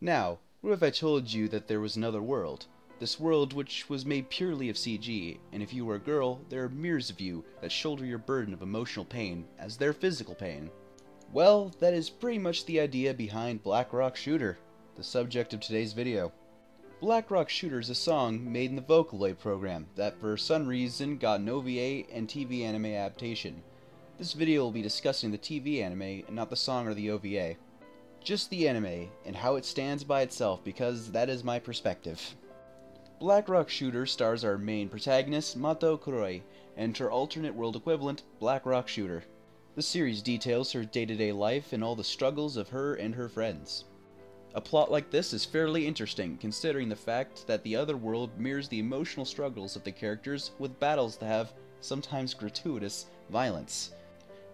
Now, what if I told you that there was another world? This world which was made purely of CG, and if you were a girl, there are mirrors of you that shoulder your burden of emotional pain as their physical pain. Well, that is pretty much the idea behind Black Rock Shooter, the subject of today's video. Black Rock Shooter is a song made in the Vocaloid program that for some reason got an OVA and TV anime adaptation. This video will be discussing the TV anime and not the song or the OVA. Just the anime, and how it stands by itself because that is my perspective. Black Rock Shooter stars our main protagonist, Mato Kuroi, and her alternate world equivalent, Black Rock Shooter. The series details her day-to-day life and all the struggles of her and her friends. A plot like this is fairly interesting, considering the fact that the other world mirrors the emotional struggles of the characters with battles that have, sometimes gratuitous, violence.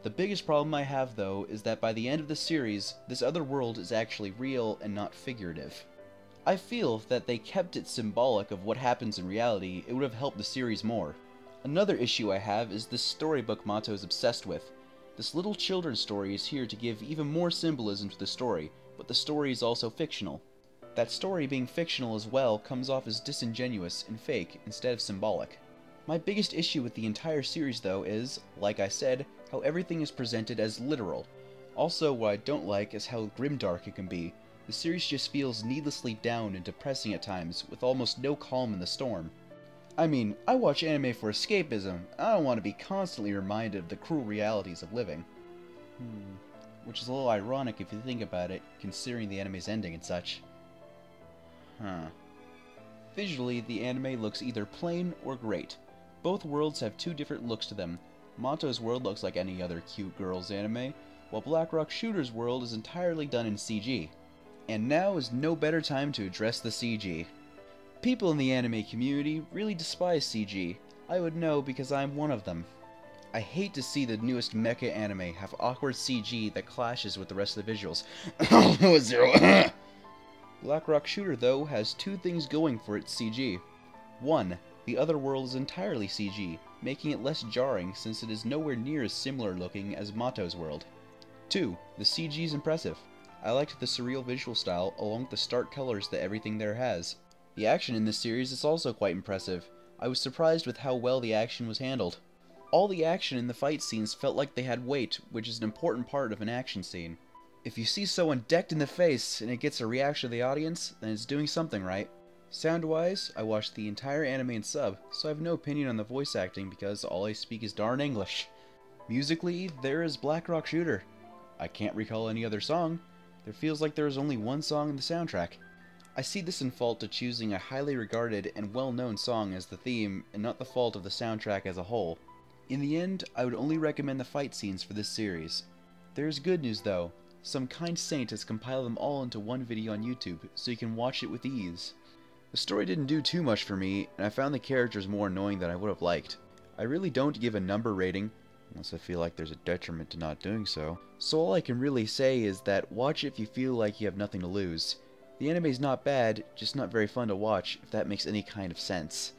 The biggest problem I have, though, is that by the end of the series, this other world is actually real and not figurative. I feel that if they kept it symbolic of what happens in reality, it would have helped the series more. Another issue I have is this storybook Mato is obsessed with. This little children's story is here to give even more symbolism to the story, but the story is also fictional. That story being fictional as well comes off as disingenuous and fake instead of symbolic. My biggest issue with the entire series, though, is, like I said, how everything is presented as literal. Also, what I don't like is how grimdark it can be. The series just feels needlessly down and depressing at times, with almost no calm in the storm. I mean, I watch anime for escapism. I don't want to be constantly reminded of the cruel realities of living. Which is a little ironic if you think about it, considering the anime's ending and such. Visually, the anime looks either plain or great. Both worlds have two different looks to them. Mato's world looks like any other cute girl's anime, while Black Rock Shooter's world is entirely done in CG. And now is no better time to address the CG. People in the anime community really despise CG. I would know because I'm one of them. I hate to see the newest mecha anime have awkward CG that clashes with the rest of the visuals. Zero. Black Rock Shooter, though, has two things going for its CG. One, the other world is entirely CG, making it less jarring since it is nowhere near as similar looking as Mato's world. 2. The CG is impressive. I liked the surreal visual style along with the stark colors that everything there has. The action in this series is also quite impressive. I was surprised with how well the action was handled. All the action in the fight scenes felt like they had weight, which is an important part of an action scene. If you see someone decked in the face and it gets a reaction of the audience, then it's doing something right. Sound-wise, I watched the entire anime in sub, so I have no opinion on the voice acting because all I speak is darn English. Musically, there is Black Rock Shooter. I can't recall any other song. There feels like there is only one song in the soundtrack. I see this in fault to choosing a highly regarded and well-known song as the theme, and not the fault of the soundtrack as a whole. In the end, I would only recommend the fight scenes for this series. There is good news though. Some kind saint has compiled them all into one video on YouTube, so you can watch it with ease. The story didn't do too much for me, and I found the characters more annoying than I would have liked. I really don't give a number rating, unless I feel like there's a detriment to not doing so. So all I can really say is that watch it if you feel like you have nothing to lose. The anime's not bad, just not very fun to watch, if that makes any kind of sense.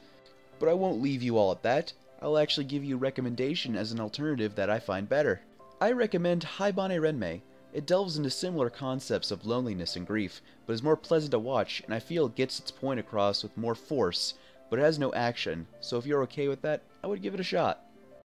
But I won't leave you all at that. I'll actually give you a recommendation as an alternative that I find better. I recommend Haibane Renmei. It delves into similar concepts of loneliness and grief, but is more pleasant to watch, and I feel it gets its point across with more force, but it has no action, so if you're okay with that, I would give it a shot.